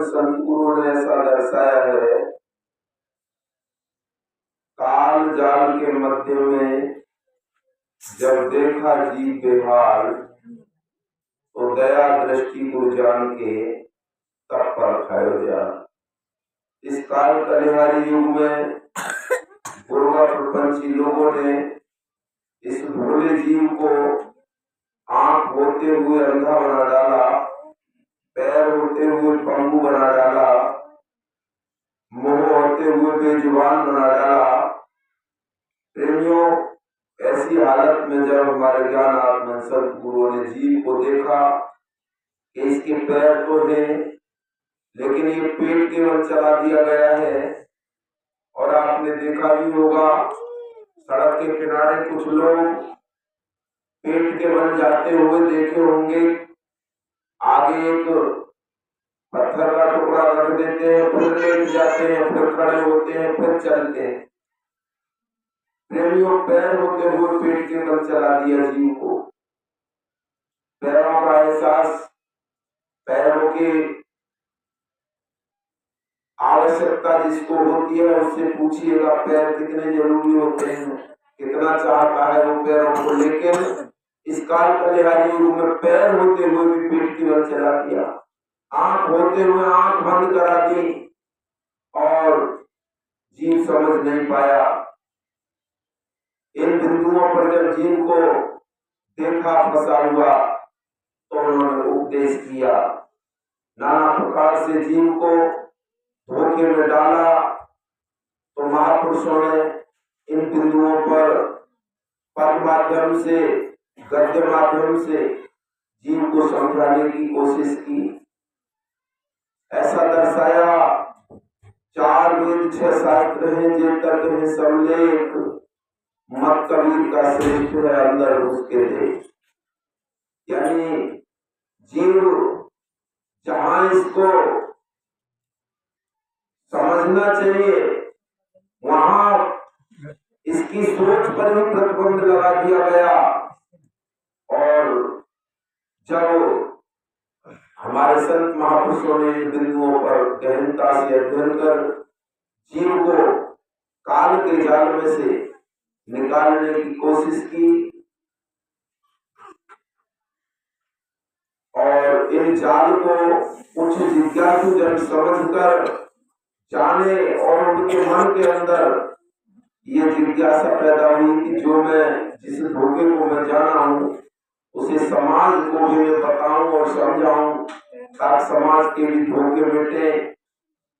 संतगुरु ने ऐसा दर्शाया है, काल जाल के मध्य में जब देखा जीव बेहाल, तो दया दृष्टि को जान के तब पर खायो जा। इस काल कलिहारी युग में गुरुआ प्रपंची लोगों ने इस भोले जीव को आंख होते हुए अंधा बना डाला, पैर होते हुए पंगु बना डाला, मुंह होते हुए बेजुबान बना डाला। प्रेमियों, ऐसी हालत में जब हमारे ज्ञान आत्मा सदगुरुओं ने जीव को देखा कि इसके पैर तो हैं लेकिन ये पेट केवल चला दिया गया है, और आपने देखा भी होगा सड़क के किनारे कुछ लोग पेट के बन जाते हुए देखे होंगे, आगे एक पत्थर का टुकड़ा रख देते हैं, फिर लेट जाते हैं, फिर खड़े होते हैं, फिर चलते हैं। प्रेमियों, पैर होते हुए पेट के बल चला दिया जीव को। पैरों का एहसास, पैरों की आवश्यकता जिसको होती है उससे पूछिएगा पैर कितने जरूरी होते हैं, कितना चाहता है वो पैरों को। लेकिन इस काल कलिहारी युग में पैर होते हुए भी पेट की ओर चला दिया, आंख होते हुए आंख बंद करा दी, और जीव समझ नहीं पाया। इन बिंदुओं पर जब जीव को देखा फंसा हुआ तो उन्होंने उपदेश किया, नाना प्रकार से जीव को धोखे में डाला। तो महापुरुषों ने इन बिंदुओं पर पद माध्यम से, गद्य माध्यम से जीव को समझाने की कोशिश की। ऐसा दर्शाया, 4 वेद 6 शास्त्र हैं, जे तक है समलेख, मत कबीर का श्रेष्ठ है अंदर उसके दे। यानी जीव जहां इसको समझना चाहिए वहां इसकी सोच पर ही प्रतिबंध लगा दिया गया। और जब हमारे संत महापुरुषों ने इन बिंदुओं पर गहनता से अध्ययन कर जीव को काल के जाल में से निकालने की कोशिश की, और इन जाल को कुछ जिज्ञासु जन समझकर जाने, और उनके मन के अंदर ये जिज्ञासा पैदा हुई कि जो मैं जिस धोखे को मैं जाना हूँ उसे समाज को भी मैं बताऊं और समझाऊं, ताकि समाज के भी धोखे मिटे।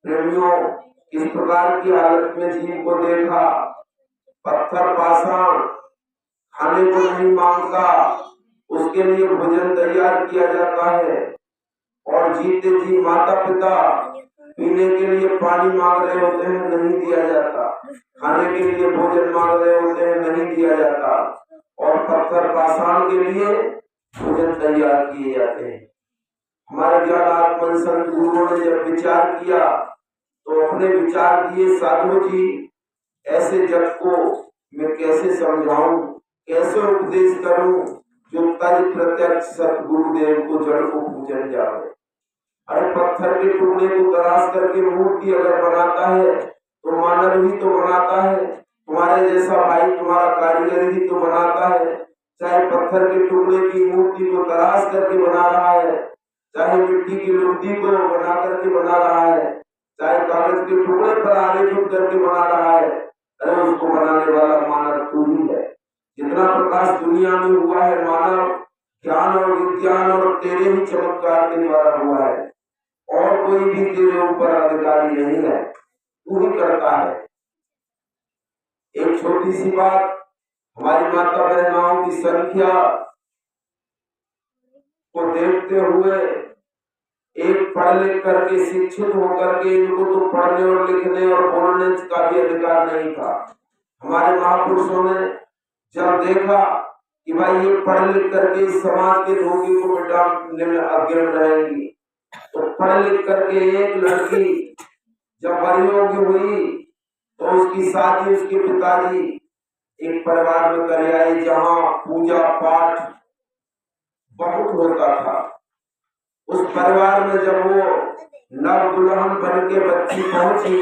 प्रेमियों, इस प्रकार की हालत में जीव को देखा, पत्थर पाषाण खाने को नहीं मांगता, उसके लिए भोजन तैयार किया जाता है, और जीते जी माता पिता पीने के लिए पानी मांग रहे होते हैं, नहीं दिया जाता, खाने के लिए भोजन मांग रहे होते हैं, नहीं दिया जाता, और पत्थर पाषाण के लिए भोजन तैयार किए जाते हैं। हमारे ज्ञान आत्मन संत गुरुओं ने जब विचार किया तो अपने विचार दिए, साधु जी ऐसे जग को मैं कैसे समझाऊं, कैसे उपदेश करूं जो तज प्रत्यक्ष सतगुरुदेव को जड़ को पूजन जाए। अरे पत्थर के टुकड़े को तराश करके मूर्ति अगर बनाता है तो मानव ही तो बनाता है, तुम्हारे जैसा भाई तुम्हारा कारीगर ही तो बनाता है। चाहे पत्थर के टुकड़े की मूर्ति को तराश करके बना रहा है, चाहे मिट्टी की मूर्ति को बना करके बना रहा है, चाहे कागज के टुकड़े पर आरेखित करके बना रहा है, अरे उसको बनाने वाला मानव तू ही है। जितना प्रकाश दुनिया में हुआ है मानव ज्ञान और विज्ञान और तेरे ही चमत्कार के द्वारा हुआ है, और कोई भी तेरे ऊपर अधिकारी नहीं है, तू ही करता है। एक छोटी सी बात, हमारी माता बहनाओं की संख्या को देखते हुए एक पढ़ लिख करके शिक्षित होकर के इनको तो पढ़ने और लिखने और बोलने का भी अधिकार नहीं था। हमारे महापुरुषों ने जब देखा कि भाई ये पढ़ लिख करके इस समाज के धोखे को मिटाने में अग्रणी रहेंगी, तो पढ़ लिख करके एक लड़की जब वरयोग्य हुई तो उसकी शादी उसके पिताजी एक परिवार में कर आए जहां पूजा पाठ बहुत होता था। उस परिवार में जब वो नव दुल्हन बन के बच्ची पहुंची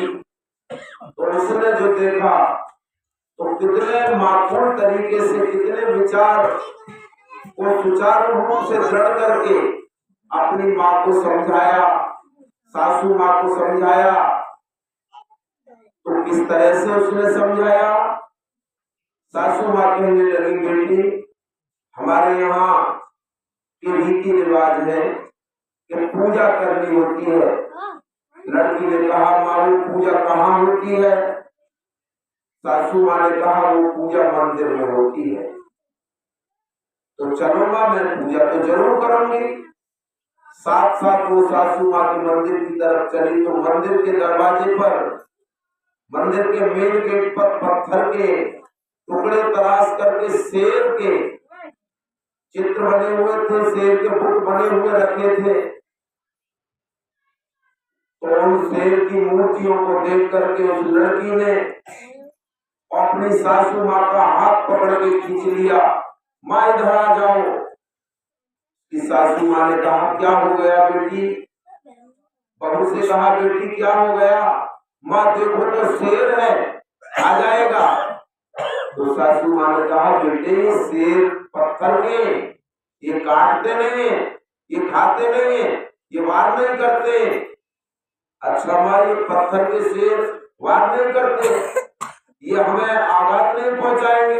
तो उसने जो देखा तो कितने माकूल तरीके से, कितने विचार को सुचारू रूप से दृढ़ करके अपनी माँ को समझाया, सासू माँ को समझाया। तो किस तरह से उसने समझाया? सासू माँ कहने लगी, बेटी हमारे यहाँ के रीति रिवाज है कि पूजा करनी होती है। लड़की ने कहा, माँ वो पूजा कहाँ होती है? सासू माँ ने कहा, वो पूजा मंदिर में होती है। तो चलो माँ, मैं पूजा तो जरूर करूंगी। साथ साथ वो सासू माँ के मंदिर की तरफ चली तो मंदिर के दरवाजे पर, मंदिर के मेन गेट पर पत्थर के टुकड़े तराश करके शेर के चित्र बने हुए थे, शेर के बुत बने हुए रखे थे। तो उन शेर की मूर्तियों को देख करके उस लड़की ने अपनी सासू माँ का हाथ पकड़ के खींच लिया, माँ इधर आ जाओ। कि सासू माँ ने कहा, क्या हो गया बेटी? बहू से कहा, बेटी क्या हो गया? माँ देखो तो शेर है, आ जाएगा। तो सासू माँ ने कहा, बेटे शेर पत्थर के, ये काटते नहीं है, ये खाते नहीं है, ये वार नहीं करते। अच्छा माँ, ये पत्थर के शेर वार नहीं करते, ये हमें आघात नहीं पहुंचाएंगे?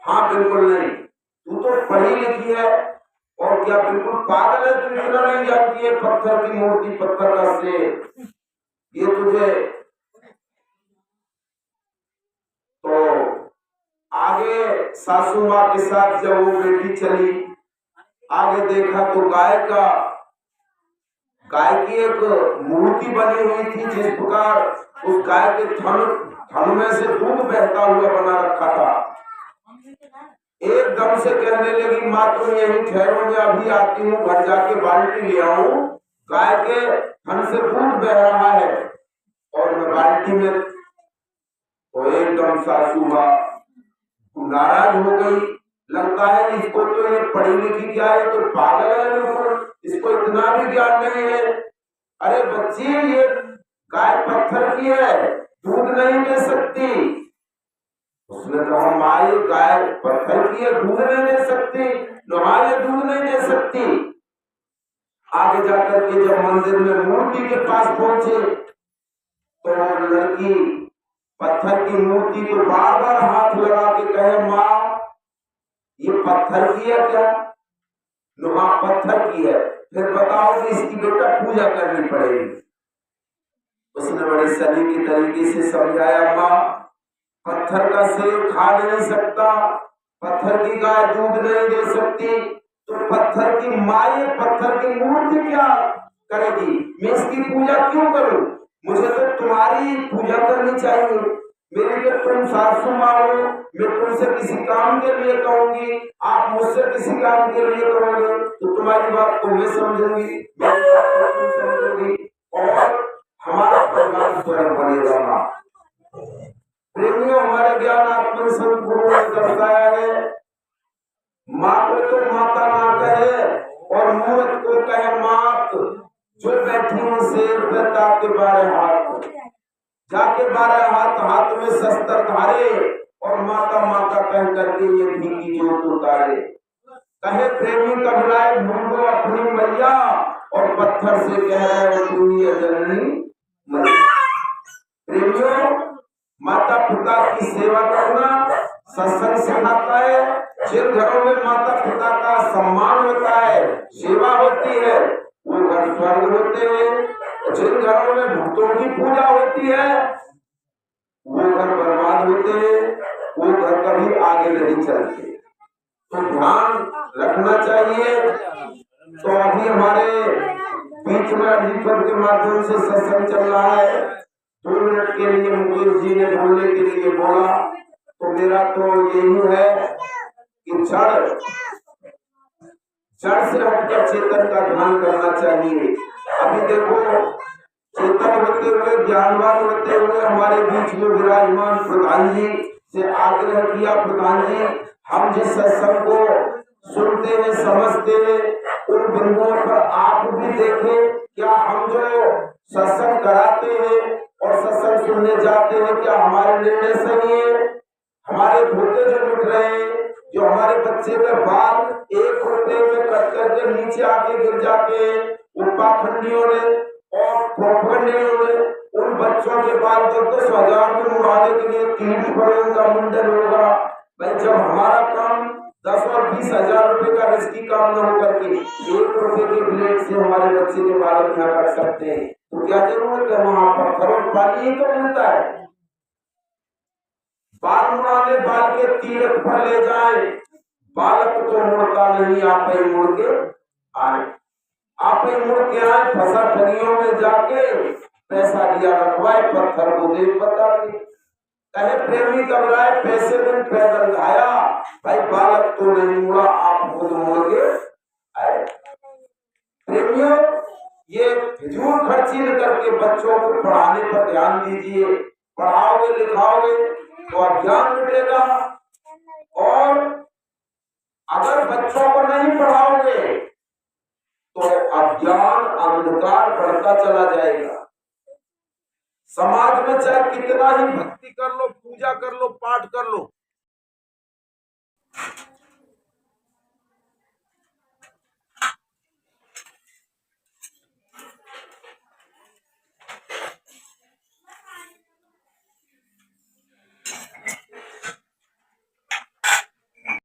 हाँ बिल्कुल नहीं। तू तो पढ़ी लिखी है और क्या बिल्कुल पागल है? तू इतना नहीं जानती है पत्थर की मूर्ति, पत्थर का शेर, ये तुझे। तो आगे सासू माँ के साथ जब वो बेटी चली, आगे देखा तो गाय की एक मूर्ति बनी हुई थी, जिस प्रकार उस गाय के थन में से दूध बहता हुआ बना रखा था। एकदम से कहने लगी, माँ तुम यहीं ठहरो, मैं अभी आती हूँ, घर जाके बाल्टी ले आऊं, गाय के थन से दूध बह रहा है और मैं बाल्टी में। तो एकदम सासू माँ नाराज हो गई, लगता है इसको तो ये पढ़ी लिखी क्या है, तो पागल है बिल्कुल, इसको इतना भी ज्ञान नहीं है। अरे बच्ची, ये गाय पत्थर की है, दूध नहीं दे सकती। उसने कहा, माँ ये गाय पत्थर की है, दूध नहीं दे सकती? हाँ, ये दूध नहीं दे सकती। आगे जाकर के जब मंदिर में मूर्ति के पास पहुंचे तो लड़की पत्थर की मूर्ति को बार बार हाथ लगा के कहे, माँ ये पत्थर की है क्या? हाँ पत्थर की है। फिर बताओ कि इसकी बेटा पूजा करनी पड़ेगी। उसने बड़े सलीके तरीके से समझाया, माँ पत्थर का शेर खा नहीं सकता, पत्थर की गाय दूध नहीं दे सकती, तो पत्थर की माँ ये पत्थर की मूर्ति क्या करेगी? मैं इसकी पूजा क्यों करूं? मुझे तो तुम्हारी पूजा करनी चाहिए। मेरे लिए तुम सासू माँ हो, मैं तुमसे किसी काम के लिए कहूंगी, आप मुझसे किसी काम के लिए कहोगे, तो तुम्हारी बात को मैं समझूंगी, मेरी बात को तुम समझोगी और हमारा परिवार स्वयं बनेगा। प्रेमियों, हमारे ज्ञान आत्मा संत गुरु ने दर्शाया है, माँ को तो माता ना कहे और मूर्त को कहे मात। जो बैठी हूँ शेर पे ताके 12 हाथ, जाके 12 हाथ में शस्त्र धारे और माता माता कह करके ये घी की जोत उतारे। कहे प्रेमी कबराए ढूंढो अपनी मैया और पत्थर से कह रहे हो तू ही जननी मैया। प्रेमियों, माता पिता की सेवा करना सत्संग सिखाता है। जिन घरों में माता पिता का सम्मान होता है, सेवा होती है, वो घर स्वर्ग होते हैं। जिन घरों में भक्तों की पूजा होती है, वो घर बर्बाद होते हैं, वो घर कभी आगे नहीं चलते। तो ध्यान रखना चाहिए। तो अभी हमारे बीच में अभिपद के माध्यम से सत्संग चल रहा है। 2 मिनट के लिए मुकेश जी ने बोलने के लिए बोला, तो मेरा तो यही है कि जड़ से हटकर चेतन का ध्यान करना चाहिए। अभी देखो, चेतन होते हुए, ज्ञानवान होते हुए हमारे बीच में विराजमान प्रधान जी से आग्रह किया, प्रधान जी हम जिस सत्संग को सुनते हैं, समझते हैं, उन बिंदुओं पर आप भी देखें, क्या हम जो सत्संग कराते हैं और सत्संग सुनने जाते हैं, क्या हमारे निर्णय सही है? हमारे धोखे जो मिट रहे हैं, जो हमारे बच्चे के बाल 1 रुपए में कट करके नीचे आके गिर जाते हैं, वो पाखंडियों ने और प्रोपगंडियों ने उन बच्चों के बाल 10-10 हजार में उड़ाने के लिए 3 का मुंडन होगा। भाई जब हमारा काम 10 और 20 हजार रुपए का रिस्की काम न होकर के 1 रुपए के ब्लेड से हमारे बच्चे के बाल यहाँ काट सकते हैं, तो क्या जरूरत है वहां पर खरोट पानी ही तो मिलता है। बाल मुड़ाने बाल के तीरथ पर ले जाए, बालक तो मुड़ता नहीं, आप ही मुड़ के आए, आप ही मुड़ के आए। फंसा ठगियों में जाके पैसा दिया रखवाए, पत्थर को देव बता के कहे प्रेमी घबराए, पैसे दिन पैदल आया। भाई बालक तो नहीं मुड़ा, आप खुद मुड़ के आए। प्रेमियों, ये फिजूल खर्ची न करके बच्चों को पढ़ाने पर ध्यान दीजिए। पढ़ाओगे लिखाओगे तो अज्ञान मिटेगा, और अगर बच्चों को नहीं पढ़ाओगे तो अज्ञान अंधकार बढ़ता चला जाएगा। समाज में चाहे कितना ही भक्ति कर लो, पूजा कर लो, पाठ कर लो,